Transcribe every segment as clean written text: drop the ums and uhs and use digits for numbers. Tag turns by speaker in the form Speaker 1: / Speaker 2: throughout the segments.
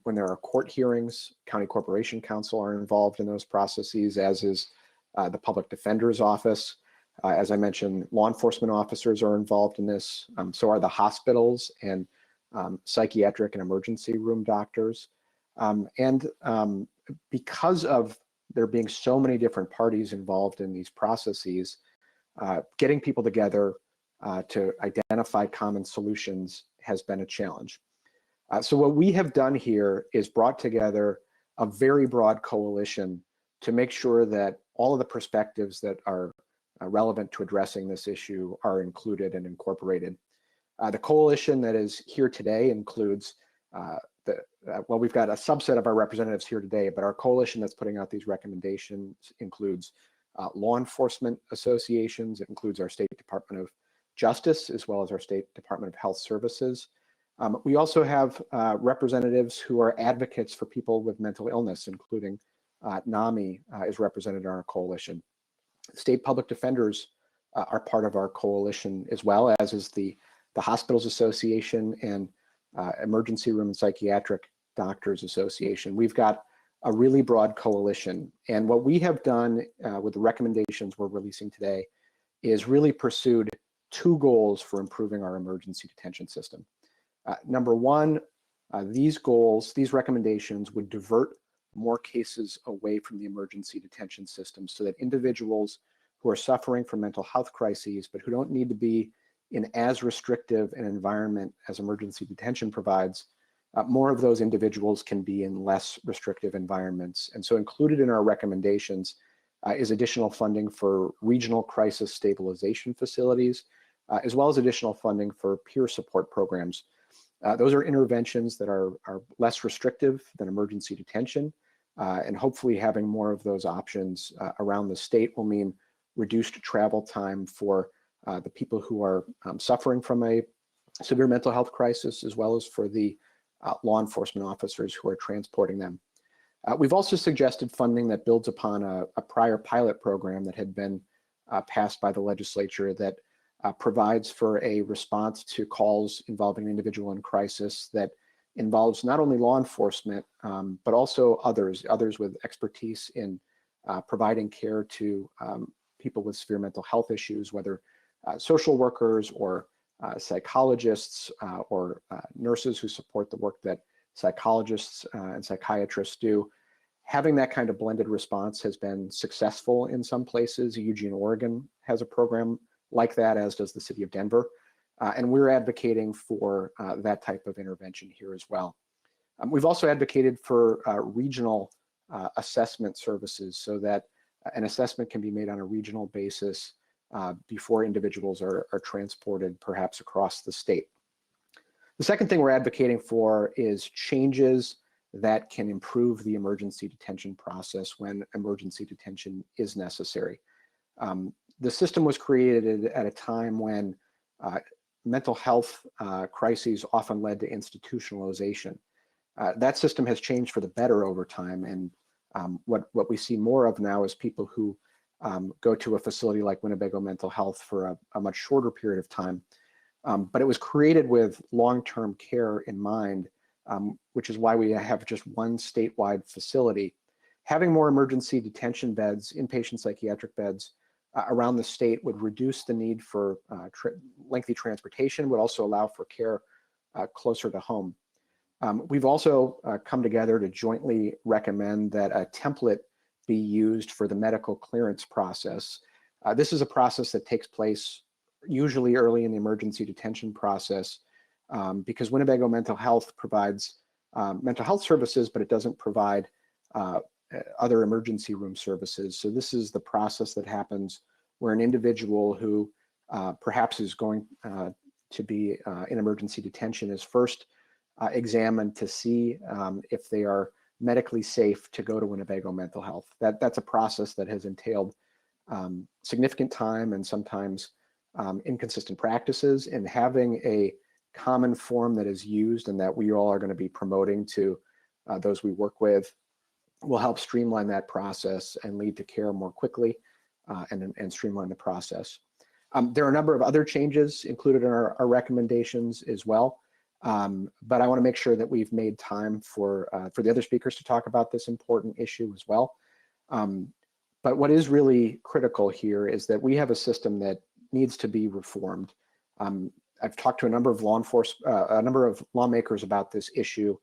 Speaker 1: When there are court hearings, County Corporation Counsel are involved in those processes, as is the Public Defender's Office. As I mentioned, law enforcement officers are involved in this. So are the hospitals and psychiatric and emergency room doctors. Because of there being so many different parties involved in these processes, getting people together to identify common solutions has been a challenge. So what we have done here is brought together a very broad coalition to make sure that all of the perspectives that are relevant to addressing this issue are included and incorporated. The coalition that is here today includes, well, we've got a subset of our representatives here today, but our coalition that's putting out these recommendations includes law enforcement associations. It includes our State Department of Justice, as well as our State Department of Health Services. We also have representatives who are advocates for people with mental illness, including NAMI is represented in our coalition. State public defenders are part of our coalition, as well as is the Hospitals Association and Emergency Room and Psychiatric Doctors Association. We've got a really broad coalition. And what we have done with the recommendations we're releasing today is really pursued two goals for improving our emergency detention system. Number one, these recommendations would divert more cases away from the emergency detention system so that individuals who are suffering from mental health crises, but who don't need to be in as restrictive an environment as emergency detention provides, more of those individuals can be in less restrictive environments. And so included in our recommendations is additional funding for regional crisis stabilization facilities, as well as additional funding for peer support programs. Those are interventions that are less restrictive than emergency detention, and hopefully having more of those options around the state will mean reduced travel time for the people who are suffering from a severe mental health crisis, as well as for the law enforcement officers who are transporting them. We've also suggested funding that builds upon a prior pilot program that had been passed by the legislature that provides for a response to calls involving an individual in crisis that involves not only law enforcement, but also others with expertise in providing care to people with severe mental health issues, whether social workers or psychologists or nurses who support the work that psychologists and psychiatrists do. Having that kind of blended response has been successful in some places. Eugene, Oregon has a program like that, as does the city of Denver. And we're advocating for that type of intervention here as well. We've also advocated for regional assessment services so that an assessment can be made on a regional basis before individuals are transported perhaps across the state. The second thing we're advocating for is changes that can improve the emergency detention process when emergency detention is necessary. The system was created at a time when mental health crises often led to institutionalization. That system has changed for the better over time, and what we see more of now is people who go to a facility like Winnebago Mental Health for a much shorter period of time. But it was created with long-term care in mind, which is why we have just one statewide facility. Having more emergency detention beds, inpatient psychiatric beds around the state would reduce the need for lengthy transportation, would also allow for care closer to home. We've also come together to jointly recommend that a template be used for the medical clearance process. This is a process that takes place usually early in the emergency detention process because Winnebago Mental Health provides mental health services, but it doesn't provide other emergency room services. So this is the process that happens where an individual who perhaps is going to be in emergency detention is first examined to see if they are medically safe to go to Winnebago Mental Health. That's a process that has entailed significant time and sometimes inconsistent practices, and having a common form that is used and that we all are going to be promoting to those we work with will help streamline that process and lead to care more quickly and streamline the process. There are a number of other changes included in our recommendations as well. But I want to make sure that we've made time for the other speakers to talk about this important issue as well. But what is really critical here is that we have a system that needs to be reformed. I've talked to a number of lawmakers about this issue,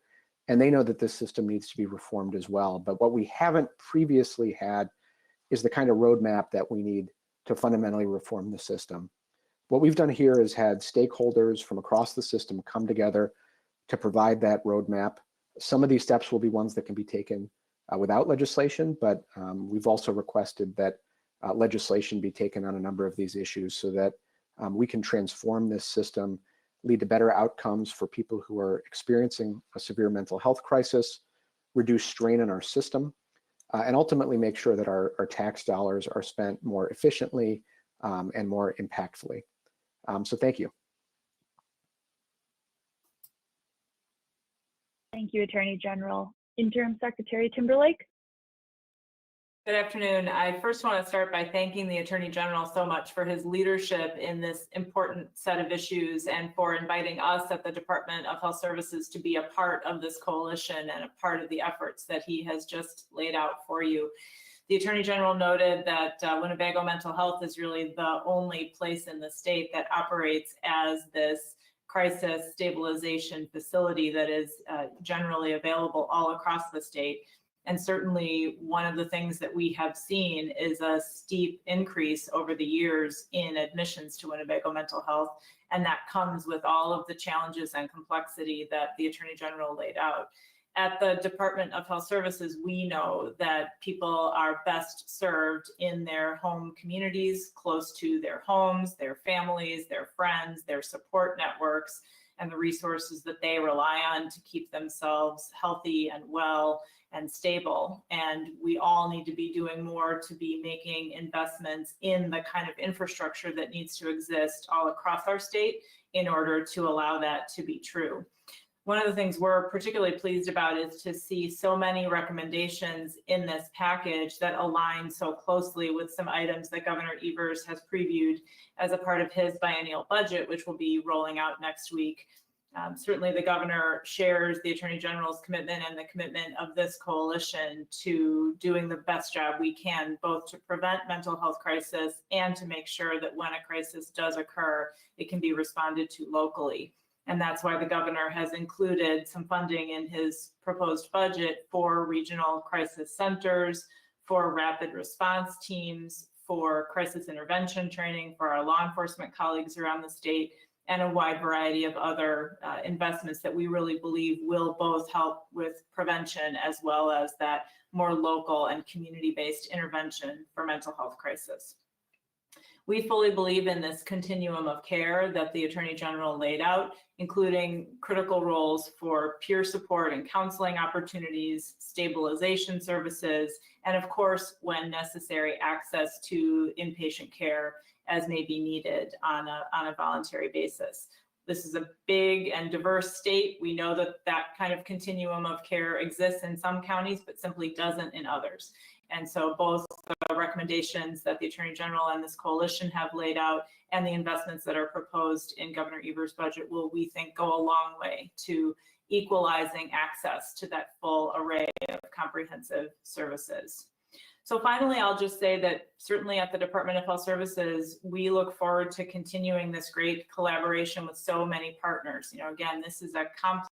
Speaker 1: and they know that this system needs to be reformed as well. But what we haven't previously had is the kind of roadmap that we need to fundamentally reform the system. What we've done here is had stakeholders from across the system come together to provide that roadmap. Some of these steps will be ones that can be taken without legislation, but we've also requested that legislation be taken on a number of these issues so that we can transform this system, lead to better outcomes for people who are experiencing a severe mental health crisis, reduce strain in our system, and ultimately make sure that our tax dollars are spent more efficiently and more impactfully. So thank you.
Speaker 2: Thank you, Attorney General. Interim Secretary Timberlake.
Speaker 3: Good afternoon. I first want to start by thanking the Attorney General so much for his leadership in this important set of issues and for inviting us at the Department of Health Services to be a part of this coalition and a part of the efforts that he has just laid out for you. The Attorney General noted that Winnebago Mental Health is really the only place in the state that operates as this crisis stabilization facility that is generally available all across the state. And certainly one of the things that we have seen is a steep increase over the years in admissions to Winnebago Mental Health. And that comes with all of the challenges and complexity that the Attorney General laid out. At the Department of Health Services, we know that people are best served in their home communities, close to their homes, their families, their friends, their support networks, and the resources that they rely on to keep themselves healthy and well and stable. And we all need to be doing more to be making investments in the kind of infrastructure that needs to exist all across our state in order to allow that to be true. One of the things we're particularly pleased about is to see so many recommendations in this package that align so closely with some items that Governor Evers has previewed as a part of his biennial budget, which will be rolling out next week. Certainly the governor shares the Attorney General's commitment and the commitment of this coalition to doing the best job we can, both to prevent mental health crisis and to make sure that when a crisis does occur, it can be responded to locally. And that's why the governor has included some funding in his proposed budget for regional crisis centers, for rapid response teams, for crisis intervention training for our law enforcement colleagues around the state, and a wide variety of other investments that we really believe will both help with prevention as well as that more local and community-based intervention for mental health crisis. We fully believe in this continuum of care that the Attorney General laid out, including critical roles for peer support and counseling opportunities, stabilization services, and of course, when necessary, access to inpatient care as may be needed on a voluntary basis. This is a big and diverse state. We know that that kind of continuum of care exists in some counties, but simply doesn't in others. And so both the recommendations that the Attorney General and this coalition have laid out and the investments that are proposed in Governor Evers' budget will, we think, go a long way to equalizing access to that full array of comprehensive services. So finally, I'll just say that certainly at the Department of Health Services, we look forward to continuing this great collaboration with so many partners. You know, again, this is a complex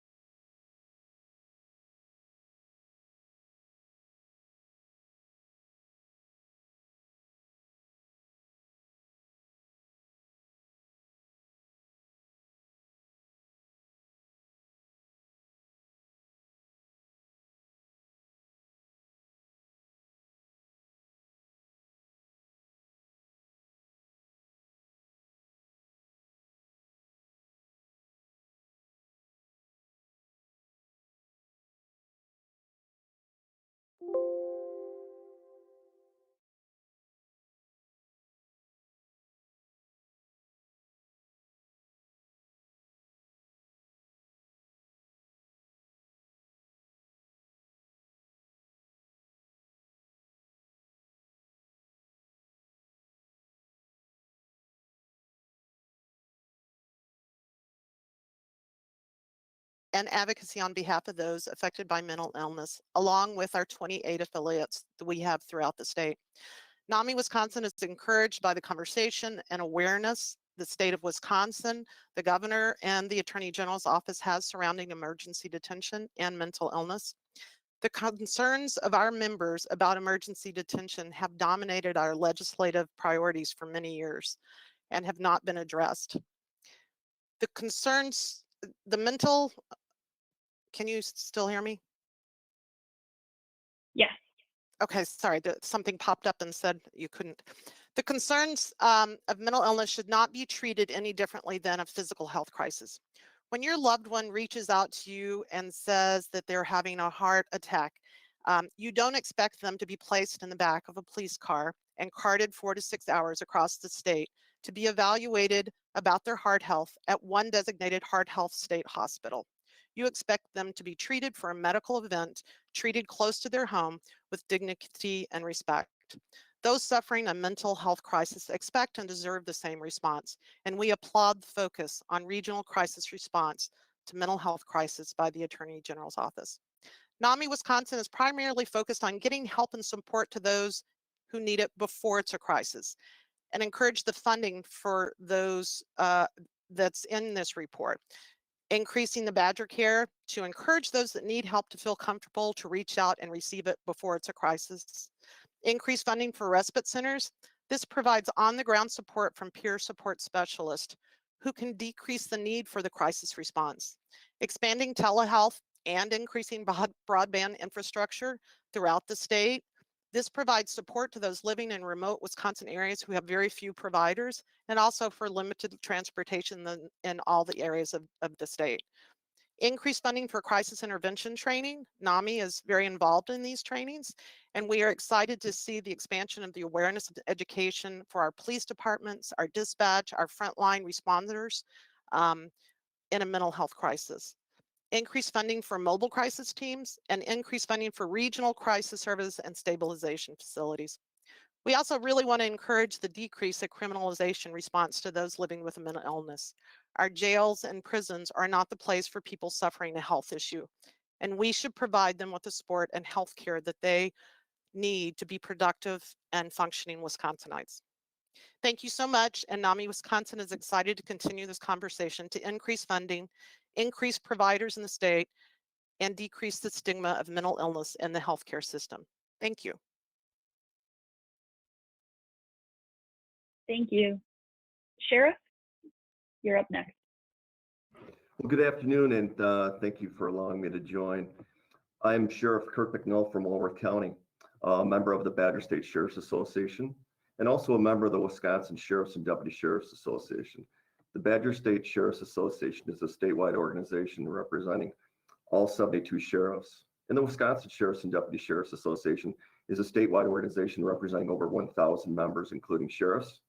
Speaker 4: and advocacy on behalf of those affected by mental illness, along with our 28 affiliates that we have throughout the state. NAMI Wisconsin is encouraged by the conversation and awareness the state of Wisconsin, the governor, and the Attorney General's office has surrounding emergency detention and mental illness. The concerns of our members about emergency detention have dominated our legislative priorities for many years and have not been addressed. The concerns, the mental, can you still hear me?
Speaker 2: Yes.
Speaker 4: Okay, sorry, something popped up and said you couldn't. The concerns of mental illness should not be treated any differently than a physical health crisis. When your loved one reaches out to you and says that they're having a heart attack, you don't expect them to be placed in the back of a police car and carted 4 to 6 hours across the state to be evaluated about their heart health at one designated heart health state hospital. You expect them to be treated for a medical event, treated close to their home with dignity and respect. Those suffering a mental health crisis expect and deserve the same response, and we applaud the focus on regional crisis response to mental health crisis by the Attorney General's office. NAMI Wisconsin is primarily focused on getting help and support to those who need it before it's a crisis, and encourage the funding for those that's in this report. Increasing the Badger care to encourage those that need help to feel comfortable to reach out and receive it before it's a crisis. Increased funding for respite centers. This provides on-the-ground support from peer support specialists who can decrease the need for the crisis response. Expanding telehealth and increasing broadband infrastructure throughout the state. This provides support to those living in remote Wisconsin areas who have very few providers, and also for limited transportation in all the areas of the state. Increased funding for crisis intervention training. NAMI is very involved in these trainings, and we are excited to see the expansion of the awareness of the education for our police departments, our dispatch, our frontline responders in a mental health crisis. Increased funding for mobile crisis teams, and increased funding for regional crisis service and stabilization facilities. We also really want to encourage the decrease of criminalization response to those living with a mental illness. Our jails and prisons are not the place for people suffering a health issue, and we should provide them with the support and health care that they need to be productive and functioning Wisconsinites. Thank you so much, and NAMI Wisconsin is excited to continue this conversation to increase funding, increase providers in the state, and decrease the stigma of mental illness in the healthcare system. Thank you.
Speaker 2: Thank you. Sheriff, you're up next.
Speaker 5: Well, good afternoon, and thank you for allowing me to join. I'm Sheriff Kirk McNeil from Walworth County, a member of the Badger State Sheriff's Association, and also a member of the Wisconsin Sheriff's and Deputy Sheriff's Association. The Badger State Sheriff's Association is a statewide organization representing all 72 sheriffs, and the Wisconsin Sheriff's and Deputy Sheriff's Association is a statewide organization representing over 1,000 members, including sheriffs,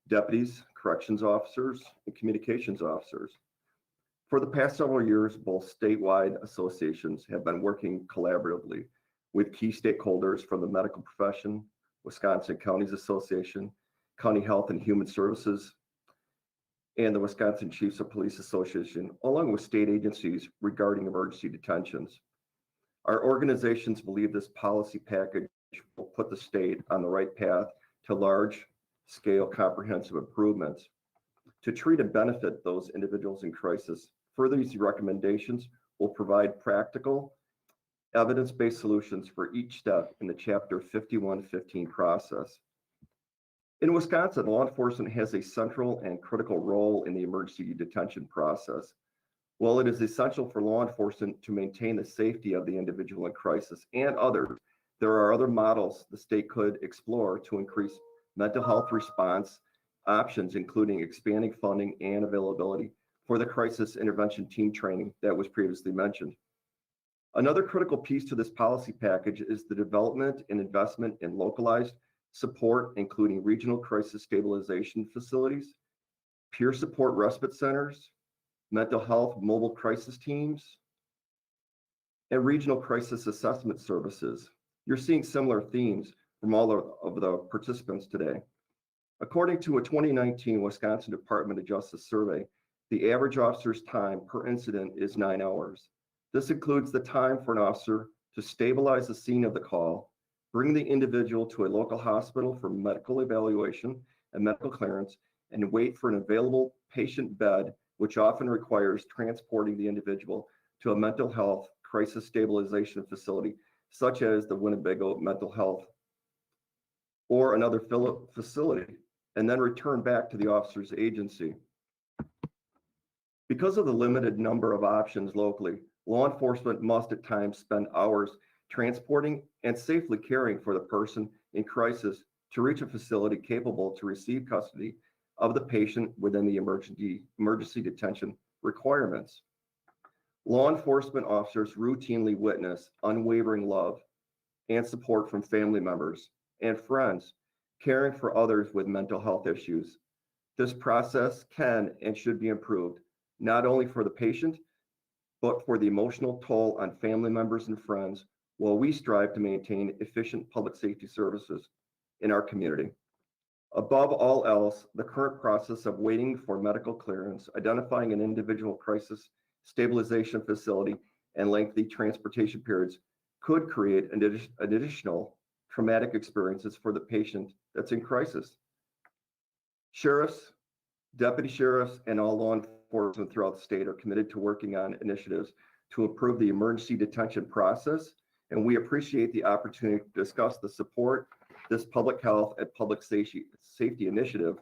Speaker 5: deputies, corrections officers, and communications officers. For the past several years, both statewide associations have been working collaboratively with key stakeholders from the medical profession, Wisconsin Counties Association, County Health and Human Services, and the Wisconsin Chiefs of Police Association, along with state agencies regarding emergency detentions. Our organizations believe this policy package will put the state on the right path to large-scale comprehensive improvements to treat and benefit those individuals in crisis. Further, these recommendations will provide practical, evidence-based solutions for each step in the Chapter 5115 process. In Wisconsin, law enforcement has a central and critical role in the emergency detention process. While it is essential for law enforcement to maintain the safety of the individual in crisis and others, there are other models the state could explore to increase mental health response options, including expanding funding and availability for the crisis intervention team training that was previously mentioned. Another critical piece to this policy package is the development and investment in localized support, including regional crisis stabilization facilities, peer support respite centers, mental health mobile crisis teams, and regional crisis assessment services. You're seeing similar themes from all of the participants today. According to a 2019 Wisconsin Department of Justice survey, The average officer's time per incident is 9 hours. This includes the time for an officer to stabilize the scene of the call, bring the individual to a local hospital for medical evaluation and medical clearance, and wait for an available patient bed, which often requires transporting the individual to a mental health crisis stabilization facility, such as the Winnebago Mental Health or another facility, and then return back to the officer's agency. Because of the limited number of options locally, law enforcement must at times spend hours transporting and safely caring for the person in crisis to reach a facility capable to receive custody of the patient within the emergency detention requirements. Law enforcement officers routinely witness unwavering love and support from family members and friends caring for others with mental health issues. This process can and should be improved, not only for the patient, but for the emotional toll on family members and friends, while we strive to maintain efficient public safety services in our community. Above all else, the current process of waiting for medical clearance, identifying an individual crisis stabilization facility, and lengthy transportation periods could create additional traumatic experiences for the patient that's in crisis. Sheriffs, deputy sheriffs, and all law enforcement throughout the state are committed to working on initiatives to improve the emergency detention process, and we appreciate the opportunity to discuss the support this public health and public safety initiative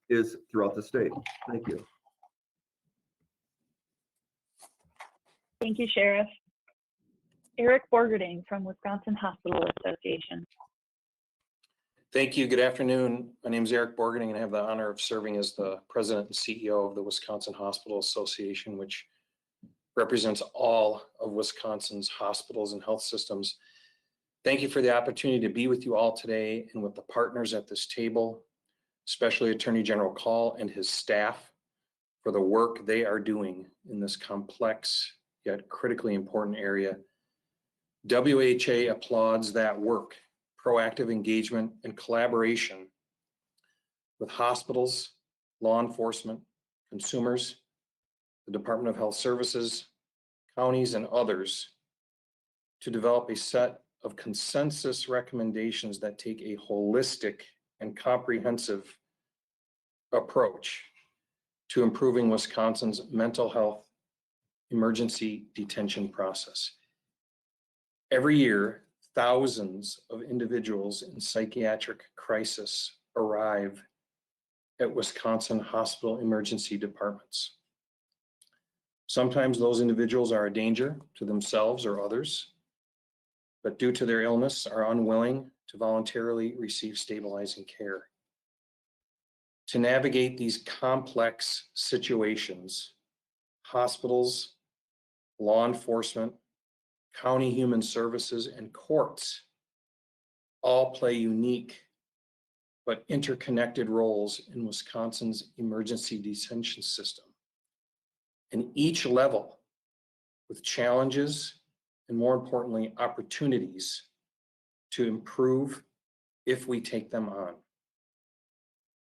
Speaker 5: is throughout the state. Thank you.
Speaker 2: Thank you, Sheriff. Eric Borgerding from Wisconsin Hospital Association.
Speaker 6: Thank you. Good afternoon. My name is Eric Borgerding, and I have the honor of serving as the president and CEO of the Wisconsin Hospital Association, which represents all of Wisconsin's hospitals and health systems. Thank you for the opportunity to be with you all today and with the partners at this table, especially Attorney General Kaul and his staff for the work they are doing in this complex yet critically important area. WHA applauds that work, proactive engagement and collaboration with hospitals, law enforcement, consumers, the Department of Health Services, counties, and others to develop a set of consensus recommendations that take a holistic and comprehensive approach to improving Wisconsin's mental health emergency detention process. Every year, thousands of individuals in psychiatric crisis arrive at Wisconsin hospital emergency departments. Sometimes those individuals are a danger to themselves or others, but due to their illness are unwilling to voluntarily receive stabilizing care. To navigate these complex situations, hospitals, law enforcement, county human services, and courts all play unique but interconnected roles in Wisconsin's emergency detention system. And each level with challenges and, more importantly, opportunities to improve if we take them on.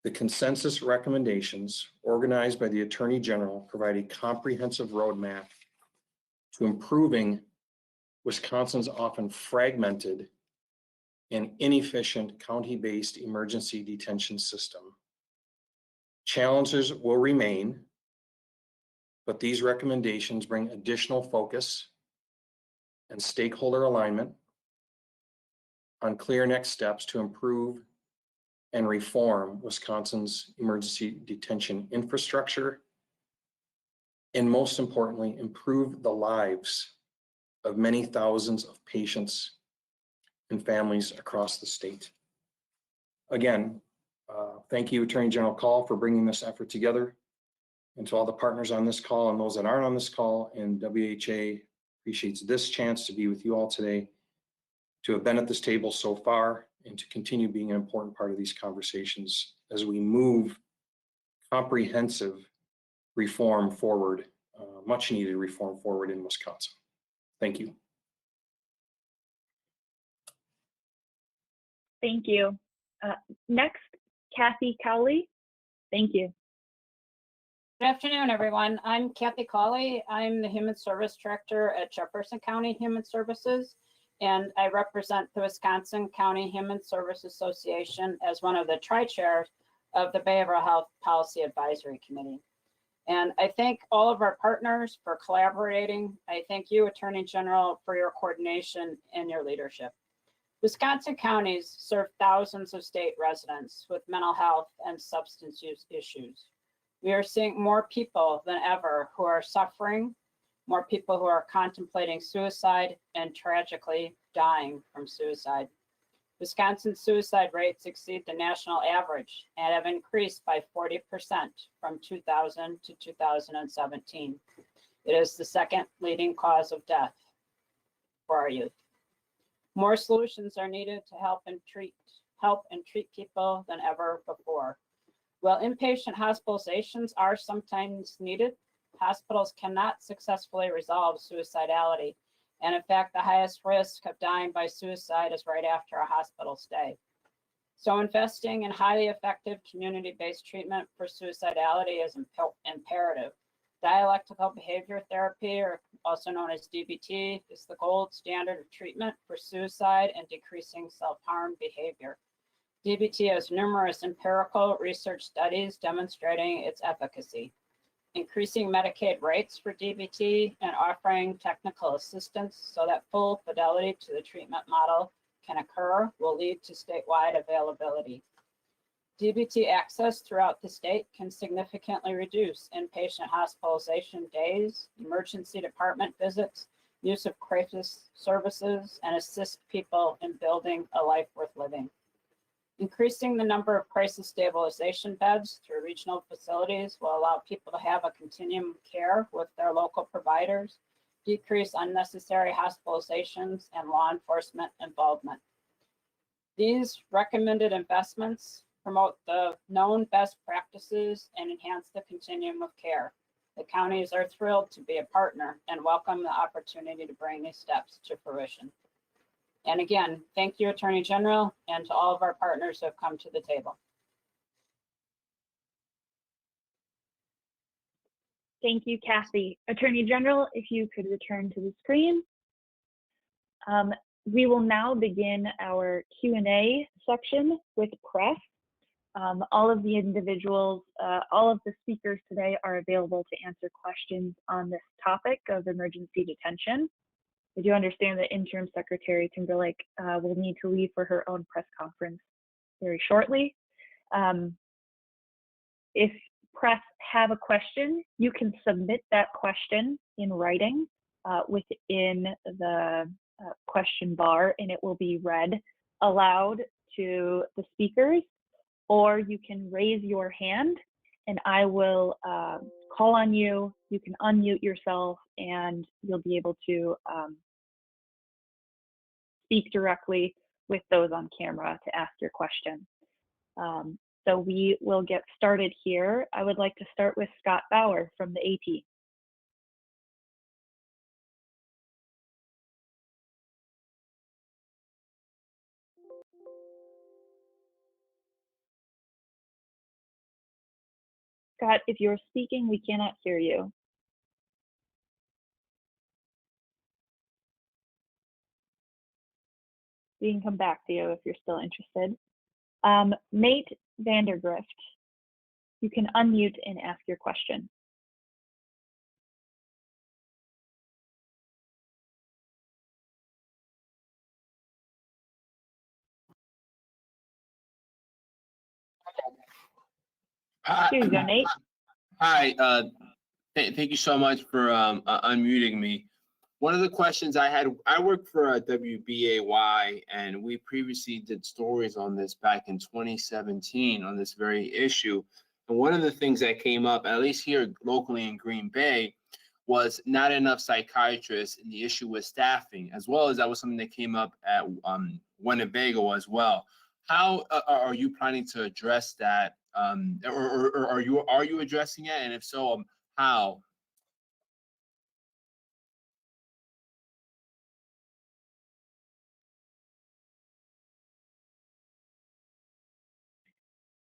Speaker 6: The consensus recommendations organized by the Attorney General provide a comprehensive roadmap to improving Wisconsin's often fragmented and inefficient county-based emergency detention system. Challenges will remain, but these recommendations bring additional focus and stakeholder alignment on clear next steps to improve and reform Wisconsin's emergency detention infrastructure, and most importantly, improve the lives of many thousands of patients and families across the state. Again, thank you, Attorney General Kaul, for bringing this effort together, and to all the partners on this call and those that aren't on this call. And WHA appreciates this chance to be with you all today, to have been at this table so far, and to continue being an important part of these conversations as we move comprehensive reform forward, much needed reform forward in Wisconsin. Thank you.
Speaker 2: Thank you. Next, Kathy Kaul. Thank you.
Speaker 7: Good afternoon, everyone. I'm Kathy Kaul. I'm the Human Service Director at Jefferson County Human Services, and I represent the Wisconsin County Human Service Association as one of the tri-chairs of the Behavioral Health Policy Advisory Committee. And I thank all of our partners for collaborating. I thank you, Attorney General, for your coordination and your leadership. Wisconsin counties serve thousands of state residents with mental health and substance use issues. We are seeing more people than ever who are suffering, more people who are contemplating suicide, and tragically dying from suicide. Wisconsin's suicide rates exceed the national average and have increased by 40% from 2000 to 2017. It is the second leading cause of death for our youth. More solutions are needed to help and treat people than ever before. While inpatient hospitalizations are sometimes needed, hospitals cannot successfully resolve suicidality. And in fact, the highest risk of dying by suicide is right after a hospital stay. So investing in highly effective community-based treatment for suicidality is imperative. Dialectical behavior therapy, or also known as DBT, is the gold standard of treatment for suicide and decreasing self-harm behavior. DBT has numerous empirical research studies demonstrating its efficacy. Increasing Medicaid rates for DBT and offering technical assistance so that full fidelity to the treatment model can occur will lead to statewide availability. DBT access throughout the state can significantly reduce inpatient hospitalization days, emergency department visits, use of crisis services, and assist people in building a life worth living. Increasing the number of crisis stabilization beds through regional facilities will allow people to have a continuum of care with their local providers, decrease unnecessary hospitalizations, and law enforcement involvement. These recommended investments promote the known best practices and enhance the continuum of care. The counties are thrilled to be a partner and welcome the opportunity to bring these steps to fruition. And again, thank you, Attorney General, and to all of our partners who have come to the table.
Speaker 2: Thank you, Kathy. Attorney General, if you could return to the screen. We will now begin our Q&A section with press. All of the individuals, all of the speakers today are available to answer questions on this topic of emergency detention. I do understand that Interim Secretary Timberlake will need to leave for her own press conference very shortly. If press have a question, you can submit that question in writing within the question bar, and it will be read aloud to the speakers, or you can raise your hand and I will call on you. You can unmute yourself and you'll be able to speak directly with those on camera to ask your question. So we will get started here. I would like to start with Scott Bauer from the AT. Scott, if you're speaking, we cannot hear you. We can come back to you if you're still interested. Nate Vandergrift, you can unmute and ask your question. Here you go, Nate.
Speaker 8: Hi, thank you so much for unmuting me. One of the questions I had, I worked for WBAY, and we previously did stories on this back in 2017 on this very issue. And one of the things that came up, at least here locally in Green Bay, was not enough psychiatrists, and the issue with staffing, as well as that was something that came up at Winnebago as well. How are you planning to address that? Or are you addressing it? And if so, how?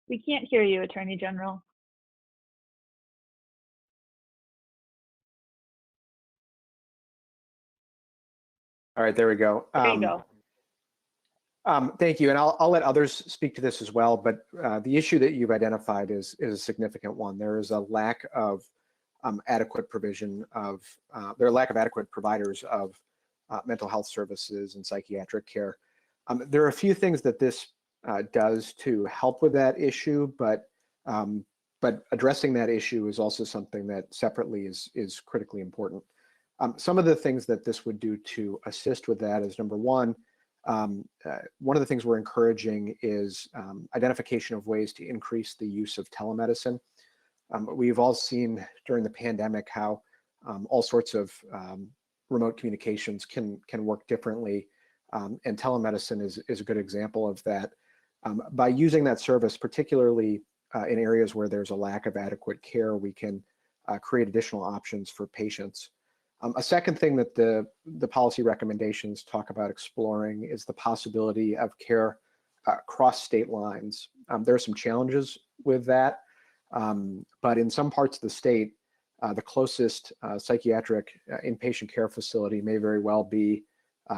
Speaker 2: We can't hear you, Attorney General.
Speaker 1: All right, there we go.
Speaker 2: There you go.
Speaker 1: Thank you, and I'll let others speak to this as well, but the issue that you've identified is a significant one. There is a lack of adequate provision of, there are lack of adequate providers of mental health services and psychiatric care. There are a few things that this does to help with that issue, but addressing that issue is also something that separately is critically important. Some of the things that this would do to assist with that is, number one of the things we're encouraging is identification of ways to increase the use of telemedicine. We've all seen during the pandemic how all sorts of remote communications can work differently, and telemedicine is a good example of that. By using that service, particularly in areas where there's a lack of adequate care, we can create additional options for patients. A second thing that the policy recommendations talk about exploring is the possibility of care across state lines. There are some challenges with that, but in some parts of the state, the closest psychiatric inpatient care facility may very well be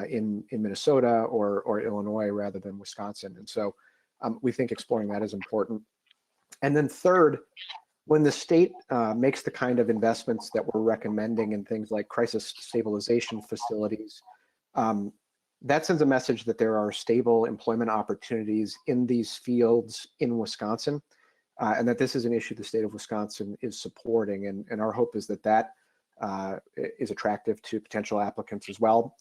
Speaker 1: in Minnesota or Illinois rather than Wisconsin. And so we think exploring that is important. And then third, when the state makes the kind of investments that we're recommending in things like crisis stabilization facilities, that sends a message that there are stable employment opportunities in these fields in Wisconsin, and that this is an issue the state of Wisconsin is supporting. And our hope is that that is attractive to potential applicants as well.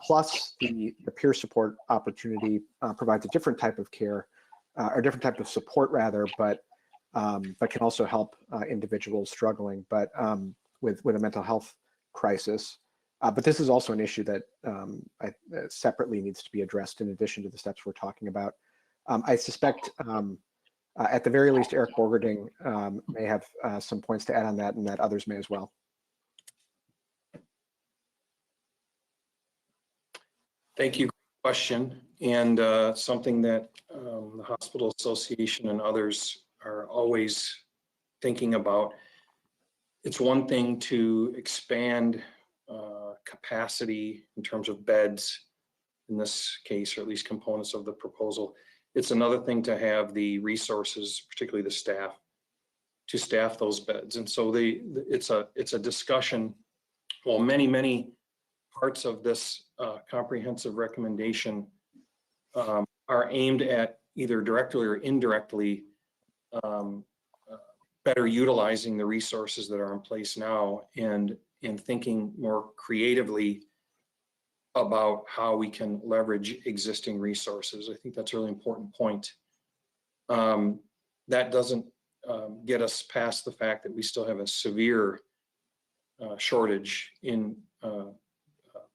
Speaker 1: Plus, the peer support opportunity provides a different type of care, or different type of support rather, but can also help individuals struggling, but with a mental health crisis. But this is also an issue that separately needs to be addressed in addition to the steps we're talking about. I suspect at the very least, Eric Borgerding may have some points to add on that, and that others may as well.
Speaker 6: Thank you. Question, and something that the Hospital Association and others are always thinking about. It's one thing to expand capacity in terms of beds, in this case, or at least components of the proposal. It's another thing to have the resources, particularly the staff, to staff those beds. And so it's a discussion. Well, many parts of this comprehensive recommendation are aimed at either directly or indirectly better utilizing the resources that are in place now and thinking more creatively about how we can leverage existing resources. I think that's a really important point. That doesn't get us past the fact that we still have a severe shortage in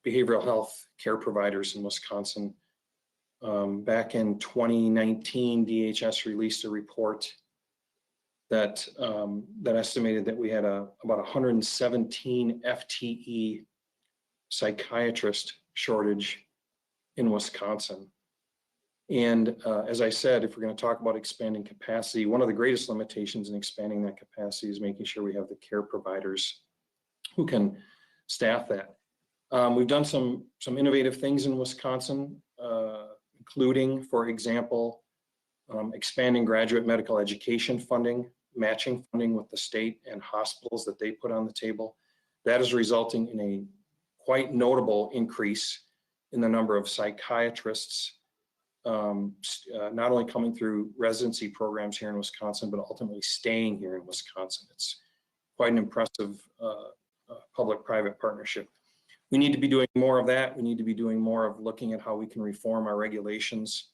Speaker 6: behavioral health care providers in Wisconsin. Back in 2019, DHS released a report that estimated that we had about 117 FTE psychiatrist shortage in Wisconsin. And as I said, if we're going to talk about expanding capacity, one of the greatest limitations in expanding that capacity is making sure we have the care providers who can staff that. We've done some innovative things in Wisconsin, including, for example, expanding graduate medical education funding, matching funding with the state and hospitals that they put on the table. That is resulting in a quite notable increase in the number of psychiatrists, not only coming through residency programs here in Wisconsin, but ultimately staying here in Wisconsin. It's quite an impressive public-private partnership. We need to be doing more of that. We need to be doing more of looking at how we can reform our regulations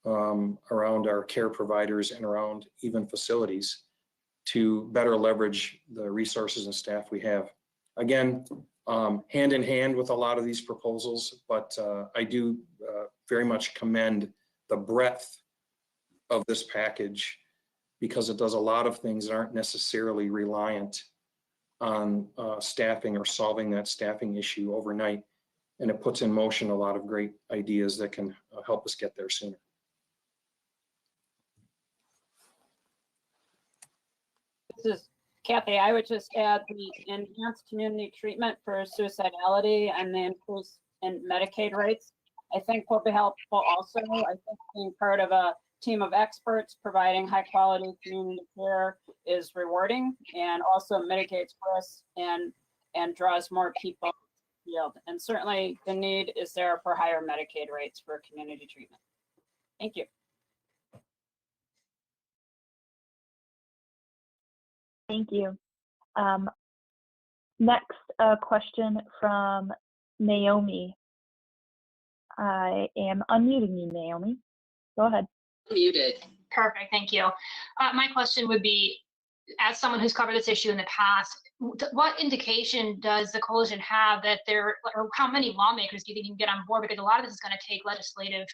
Speaker 6: around our care providers and around even facilities to better leverage the resources and staff we have. Again, hand in hand with a lot of these proposals, but I do very much commend the breadth of this package because it does a lot of things that aren't necessarily reliant on staffing or solving that staffing issue overnight. And it puts in motion a lot of great ideas that can help us get there sooner.
Speaker 7: This is Kathy. I would just add the enhanced community treatment for suicidality and the in Medicaid rates. I think will be helpful also. I think being part of a team of experts providing high quality community care is rewarding and also mitigates risks and draws more people to the field. And certainly the need is there for higher Medicaid rates for community treatment. Thank you.
Speaker 2: Thank you. Next, a question from Naomi. I am unmuting you, Naomi. Go ahead.
Speaker 9: Muted. Perfect, thank you. My question would be, as someone who's covered this issue in the past, what indication does the coalition have that there, or how many lawmakers do you think you can get on board? Because a lot of this is going to take legislative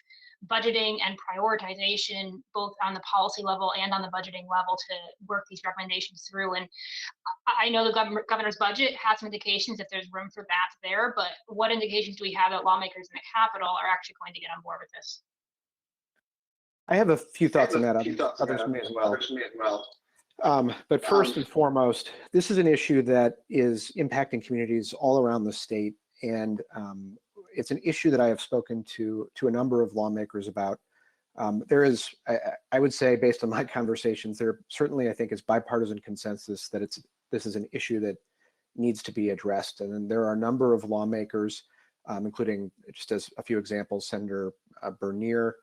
Speaker 9: budgeting and prioritization, both on the policy level and on the budgeting level, to work these recommendations through. And I know the governor's budget has some indications if there's room for that there, but what indications do we have that lawmakers in the Capitol are actually going to get on board with this?
Speaker 1: I have a few thoughts on that. Others may as well. But first and foremost, this is an issue that is impacting communities all around the state, and it's an issue that I have spoken to a number of lawmakers about. There is, I would say, based on my conversations, there certainly, I think, is bipartisan consensus that this is an issue that needs to be addressed. And then there are a number of lawmakers, including, just as a few examples, Senator Bernier,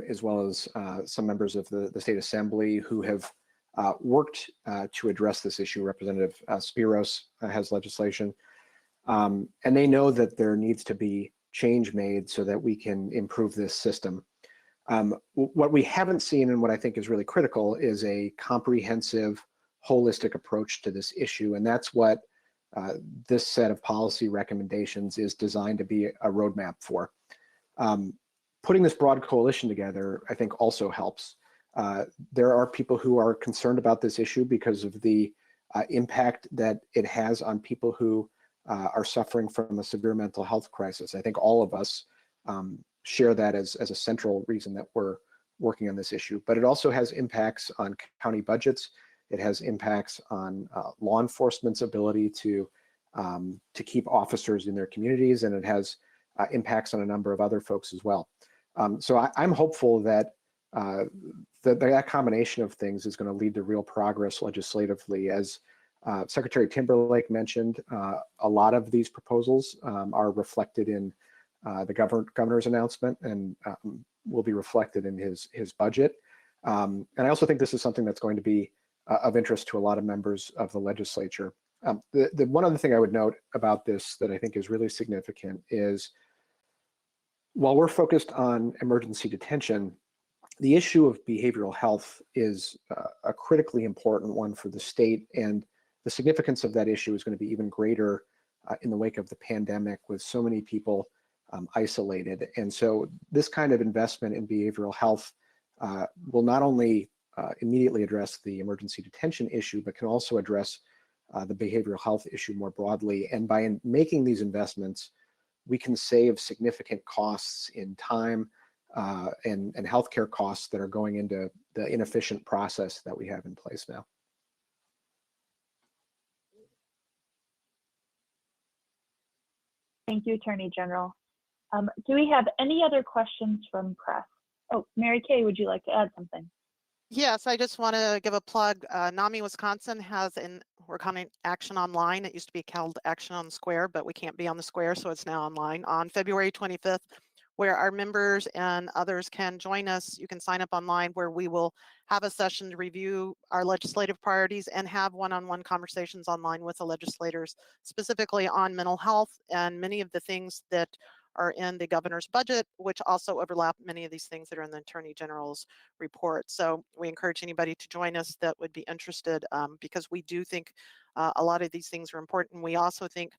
Speaker 1: as well as some members of the State Assembly who have worked to address this issue. Representative Spiros has legislation, and they know that there needs to be change made so that we can improve this system. What we haven't seen, and what I think is really critical, is a comprehensive, holistic approach to this issue, and that's what this set of policy recommendations is designed to be a roadmap for. Putting this broad coalition together, I think, also helps. There are people who are concerned about this issue because of the impact that it has on people who are suffering from a severe mental health crisis. I think all of us share that as a central reason that we're working on this issue. But it also has impacts on county budgets. It has impacts on law enforcement's ability to keep officers in their communities, and it has impacts on a number of other folks as well. So I'm hopeful that that combination of things is going to lead to real progress legislatively. As Secretary Timberlake mentioned, a lot of these proposals are reflected in the governor's announcement and will be reflected in his budget. And I also think this is something that's going to be of interest to a lot of members of the legislature. The one other thing I would note about this that I think is really significant is, while we're focused on emergency detention, the issue of behavioral health is a critically important one for the state, and the significance of that issue is going to be even greater in the wake of the pandemic, with so many people isolated. And so this kind of investment in behavioral health will not only immediately address the emergency detention issue, but can also address the behavioral health issue more broadly. And by making these investments, we can save significant costs in time and healthcare costs that are going into the inefficient process that we have in place now.
Speaker 2: Thank you, Attorney General. Do we have any other questions from press? Oh, Mary Kay, would you like to add something?
Speaker 4: Yes, I just want to give a plug. NAMI Wisconsin has we're calling Action Online. It used to be called Action on the Square, but we can't be on the square, so it's now online on February 25th, where our members and others can join us. You can sign up online, where we will have a session to review our legislative priorities and have one-on-one conversations online with the legislators, specifically on mental health and many of the things that are in the governor's budget, which also overlap many of these things that are in the Attorney General's report. So we encourage anybody to join us that would be interested, because we do think a lot of these things are important. We also think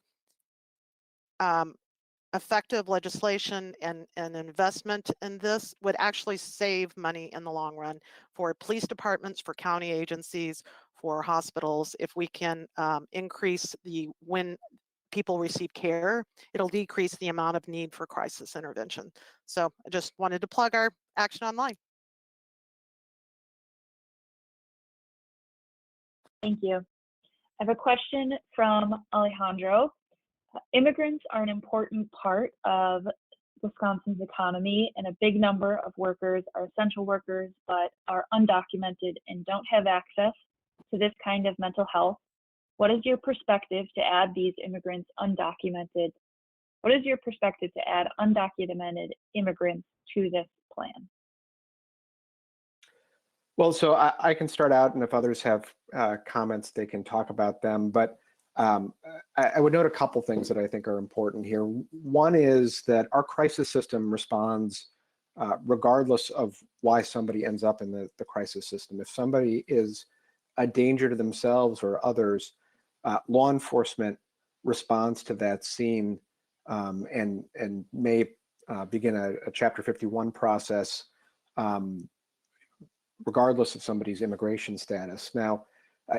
Speaker 4: effective legislation and investment in this would actually save money in the long run for police departments, for county agencies, for hospitals. If we can increase when people receive care, it'll decrease the amount of need for crisis intervention. So I just wanted to plug our Action Online.
Speaker 2: Thank you. I have a question from Alejandro. Immigrants are an important part of Wisconsin's economy, and a big number of workers are essential workers but are undocumented and don't have access to this kind of mental health. What is your perspective to add these immigrants undocumented? What is your perspective to add undocumented immigrants to this plan?
Speaker 1: Well, so I can start out, and if others have comments, they can talk about them. But I would note a couple things that I think are important here. One is that our crisis system responds regardless of why somebody ends up in the crisis system. If somebody is a danger to themselves or others, law enforcement responds to that scene and may begin a Chapter 51 process regardless of somebody's immigration status. Now,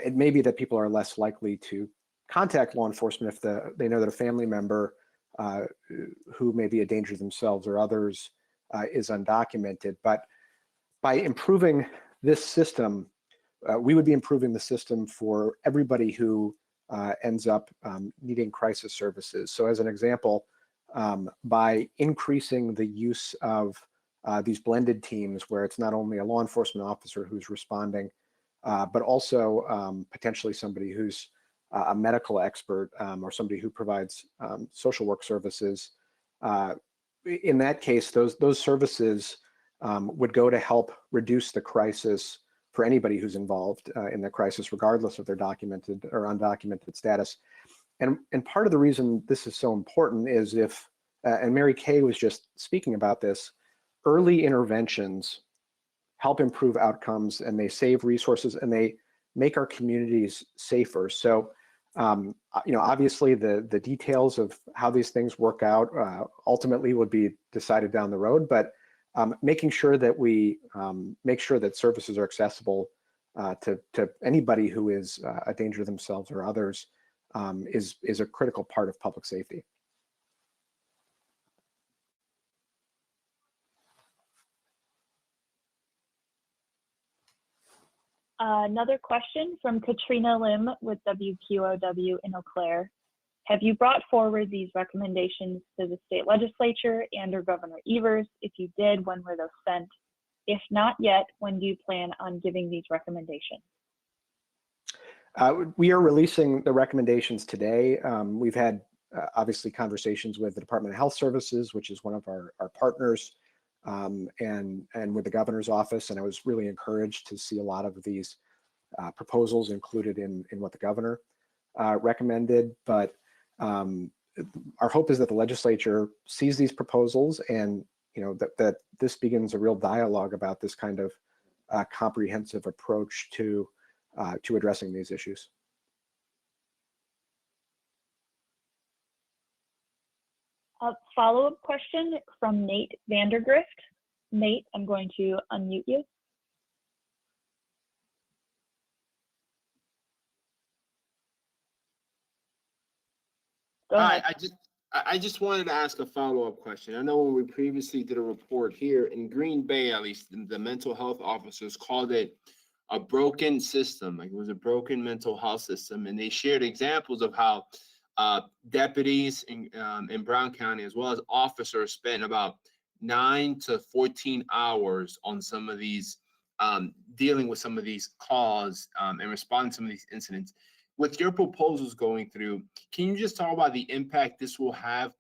Speaker 1: it may be that people are less likely to contact law enforcement if they know that a family member who may be a danger to themselves or others is undocumented. But by improving this system, we would be improving the system for everybody who ends up needing crisis services. So as an example, by increasing the use of these blended teams where it's not only a law enforcement officer who's responding, but also potentially somebody who's a medical expert or somebody who provides social work services. In that case, those services would go to help reduce the crisis for anybody who's involved in the crisis, regardless of their documented or undocumented status. And part of the reason this is so important is if, and Mary Kay was just speaking about this, early interventions help improve outcomes, and they save resources, and they make our communities safer. So, obviously the details of how these things work out ultimately would be decided down the road, but making sure that we make sure that services are accessible to anybody who is a danger to themselves or others is a critical part of public safety.
Speaker 2: Another question from Katrina Lim with WQOW in Eau Claire. Have you brought forward these recommendations to the state legislature and or Governor Evers? If you did, when were those sent? If not yet, when do you plan on giving these recommendations?
Speaker 1: We are releasing the recommendations today. We've had obviously conversations with the Department of Health Services, which is one of our partners, and with the governor's office, and I was really encouraged to see a lot of these proposals included in what the governor recommended. But our hope is that the legislature sees these proposals, and that this begins a real dialogue about this kind of comprehensive approach to addressing these issues.
Speaker 2: A follow-up question from Nate Vandergrift. Nate, I'm going to unmute you. Go ahead.
Speaker 8: I just wanted to ask a follow-up question. I know when we previously did a report here in Green Bay, at least the mental health officers called it a broken system. Like it was a broken mental health system, and they shared examples of how deputies in Brown County, as well as officers, spent about 9 to 14 hours on some of these, dealing with some of these calls and responding to some of these incidents. With your proposals going through, can you just talk about the impact this will have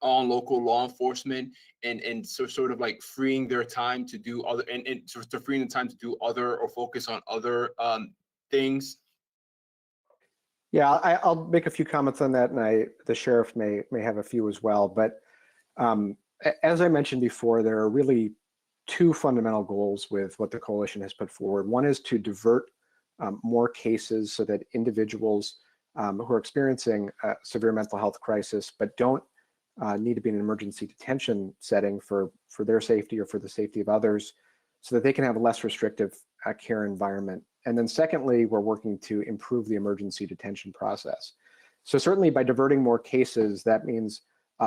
Speaker 8: on local law enforcement and so sort of like freeing their time to do other and sort of freeing the time to do other or focus on other things?
Speaker 1: Yeah, I'll make a few comments on that, and the sheriff may have a few as well. But as I mentioned before, there are really two fundamental goals with what the coalition has put forward. One is to divert more cases so that individuals who are experiencing a severe mental health crisis but don't need to be in an emergency detention setting for their safety or for the safety of others, so that they can have a less restrictive care environment. And then secondly, we're working to improve the emergency detention process. So certainly by diverting more cases, that means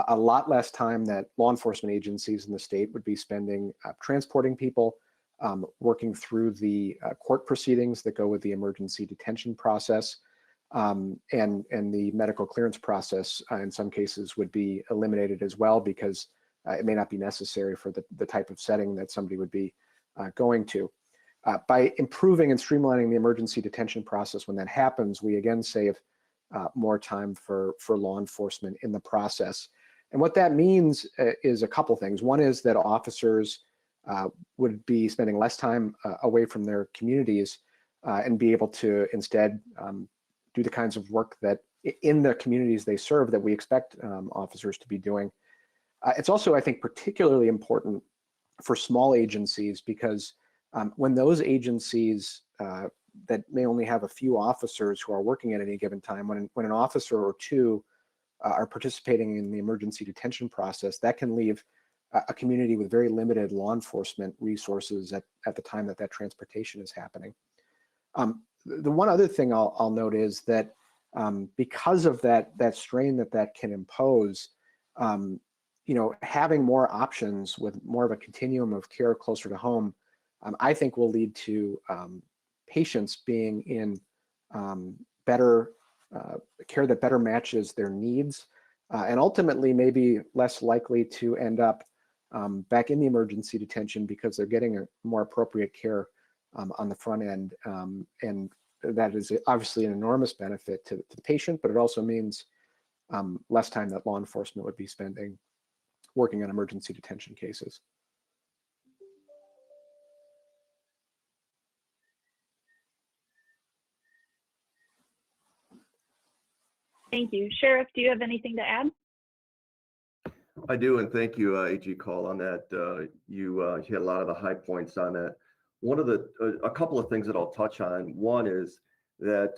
Speaker 1: a lot less time that law enforcement agencies in the state would be spending transporting people, working through the court proceedings that go with the emergency detention process. and the medical clearance process in some cases would be eliminated as well, because it may not be necessary for the type of setting that somebody would be going to. By improving and streamlining the emergency detention process when that happens, we again save more time for law enforcement in the process. And what that means is a couple things. One is that officers would be spending less time away from their communities and be able to instead do the kinds of work that in the communities they serve that we expect officers to be doing. It's also, I think, particularly important for small agencies, because when those agencies that may only have a few officers who are working at any given time, when an officer or two are participating in the emergency detention process, that can leave a community with very limited law enforcement resources at the time that transportation is happening. The one other thing I'll note is that because of that strain that can impose, having more options with more of a continuum of care closer to home, I think will lead to patients being in better care that better matches their needs, and ultimately maybe less likely to end up back in the emergency detention because they're getting a more appropriate care on the front end. And that is obviously an enormous benefit to the patient, but it also means less time that law enforcement would be spending working on emergency detention cases.
Speaker 2: Thank you. Sheriff, do you have anything to add?
Speaker 5: I do, and thank you, AG Kaul, on that. You hit a lot of the high points on that. One of a couple of things that I'll touch on. One is that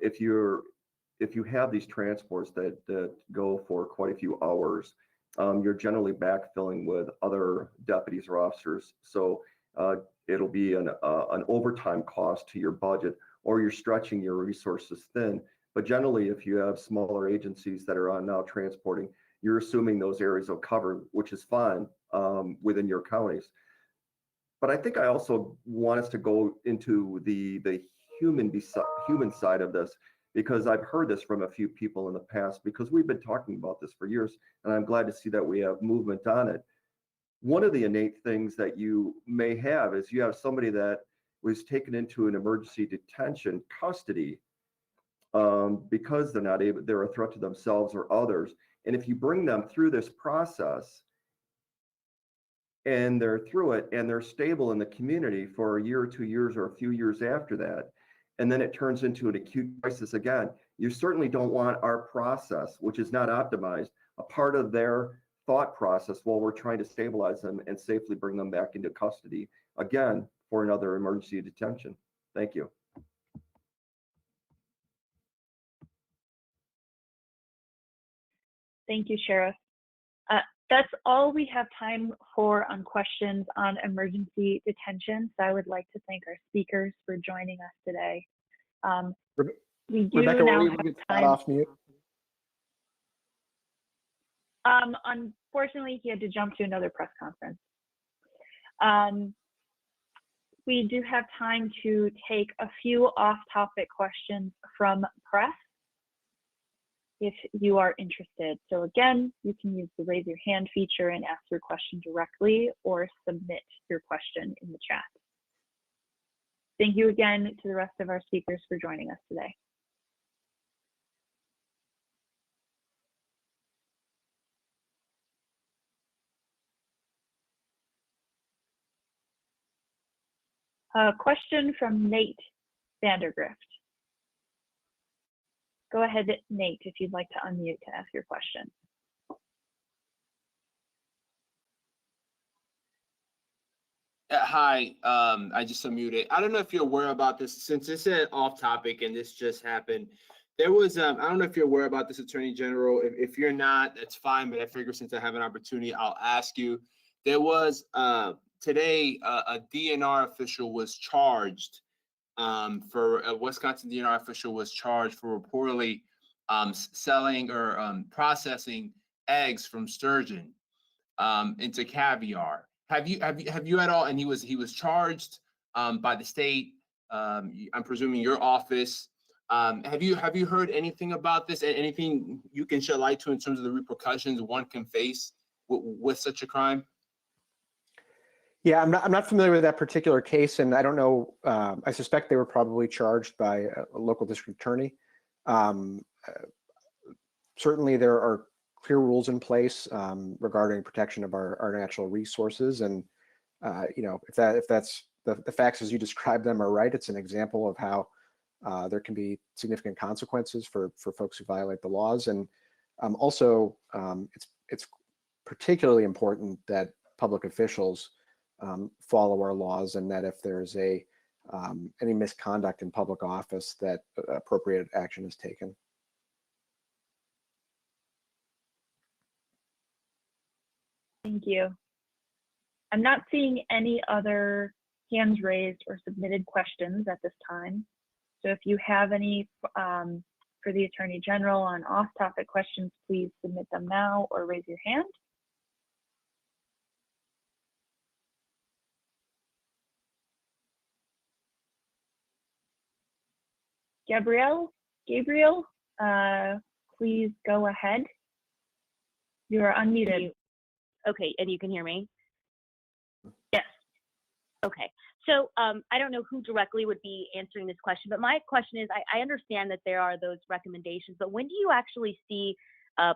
Speaker 5: if you have these transports that go for quite a few hours, you're generally backfilling with other deputies or officers. So it'll be an overtime cost to your budget, or you're stretching your resources thin. But generally, if you have smaller agencies that are on now transporting, you're assuming those areas will cover, which is fine within your counties. But I think I also want us to go into the human side of this, because I've heard this from a few people in the past, because we've been talking about this for years, and I'm glad to see that we have movement on it. One of the innate things that you may have is you have somebody that was taken into an emergency detention custody because they're a threat to themselves or others. And if you bring them through this process and they're through it and they're stable in the community for a year or 2 years or a few years after that, and then it turns into an acute crisis again, you certainly don't want our process, which is not optimized, a part of their thought process while we're trying to stabilize them and safely bring them back into custody again for another emergency detention. Thank you.
Speaker 2: Thank you, Sheriff. That's all we have time for on questions on emergency detention. So I would like to thank our speakers for joining us today. We do
Speaker 1: Rebecca,
Speaker 2: now
Speaker 1: will you
Speaker 2: have
Speaker 1: get
Speaker 2: time.
Speaker 1: off mute?
Speaker 2: Unfortunately, he had to jump to another press conference. We do have time to take a few off-topic questions from press, if you are interested. So again, you can use the raise your hand feature and ask your question directly, or submit your question in the chat. Thank you again to the rest of our speakers for joining us today. A question from Nate Vandergrift. Go ahead, Nate, if you'd like to unmute to ask your question.
Speaker 8: Hi, I just unmuted. I don't know if you're aware about this, since this is off topic and this just happened. There was, I don't know if you're aware about this, Attorney General. If you're not, that's fine, but I figure since I have an opportunity, I'll ask you. There was today a DNR official was charged for a Wisconsin DNR official was charged for reportedly selling or processing eggs from sturgeon into caviar. Have you at all? And he was charged by the state. I'm presuming your office. Have you heard anything about this? And anything you can shed light to in terms of the repercussions one can face with such a crime?
Speaker 1: Yeah, I'm not familiar with that particular case, and I don't know. I suspect they were probably charged by a local district attorney. Certainly, there are clear rules in place regarding protection of our natural resources, and you know, if that's the facts as you describe them are right, it's an example of how there can be significant consequences for folks who violate the laws, and also it's particularly important that public officials follow our laws, and that if there's any misconduct in public office, that appropriate action is taken.
Speaker 2: Thank you. I'm not seeing any other hands raised or submitted questions at this time. So if you have any for the Attorney General on off-topic questions, please submit them now or raise your hand. Gabriel, please go ahead. You are unmuted.
Speaker 10: Okay, and you can hear me?
Speaker 2: Yes.
Speaker 10: Okay, so I don't know who directly would be answering this question, but my question is, I understand that there are those recommendations, but when do you actually see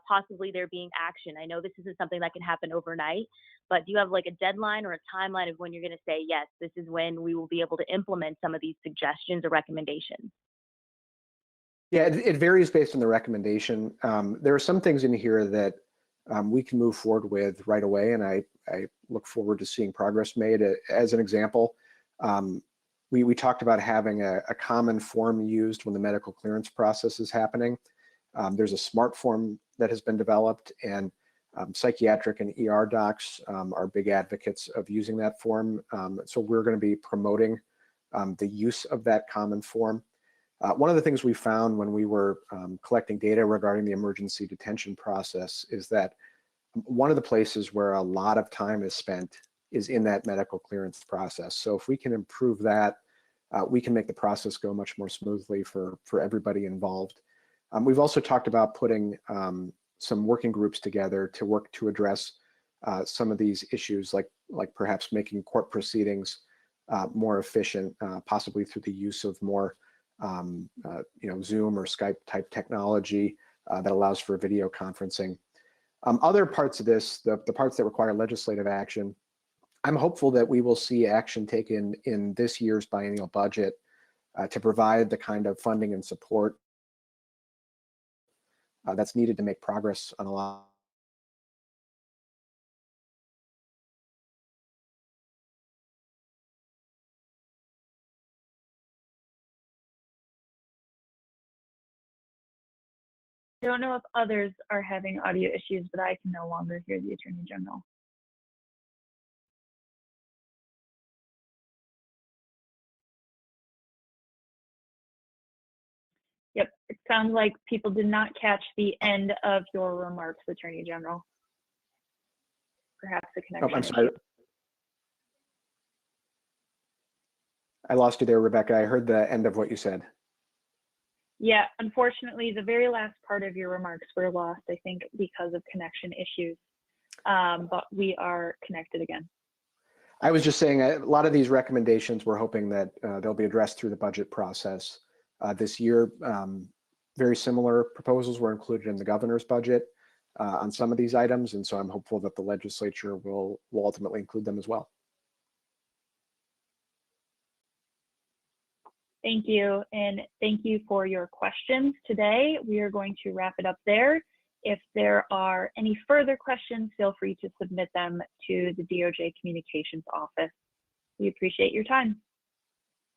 Speaker 10: possibly there being action? I know this isn't something that can happen overnight, but do you have like a deadline or a timeline of when you're going to say, yes, this is when we will be able to implement some of these suggestions or recommendations?
Speaker 1: Yeah, it varies based on the recommendation. There are some things in here that we can move forward with right away, and I look forward to seeing progress made. As an example, we talked about having a common form used when the medical clearance process is happening. There's a smart form that has been developed, and psychiatric and ER docs are big advocates of using that form. So we're going to be promoting the use of that common form. One of the things we found when we were collecting data regarding the emergency detention process is that one of the places where a lot of time is spent is in that medical clearance process. So if we can improve that, we can make the process go much more smoothly for everybody involved. We've also talked about putting some working groups together to work to address some of these issues, like perhaps making court proceedings more efficient, possibly through the use of more Zoom or Skype type technology that allows for video conferencing. Other parts of this, the parts that require legislative action, I'm hopeful that we will see action taken in this year's biennial budget to provide the kind of funding and support that's needed to make progress on a lot.
Speaker 2: I don't know if others are having audio issues, but I can no longer hear the Attorney General. Yep, it sounds like people did not catch the end of your remarks, Attorney General. Perhaps the connection.
Speaker 1: Oh, I'm sorry. I lost you there, Rebecca. I heard the end of what you said.
Speaker 2: Yeah, unfortunately, the very last part of your remarks were lost, I think, because of connection issues. But we are connected again.
Speaker 1: I was just saying a lot of these recommendations, we're hoping that they'll be addressed through the budget process this year. Very similar proposals were included in the governor's budget on some of these items, and so I'm hopeful that the legislature will ultimately include them as well.
Speaker 2: Thank you, and thank you for your questions today. We are going to wrap it up there. If there are any further questions, feel free to submit them to the DOJ Communications Office. We appreciate your time.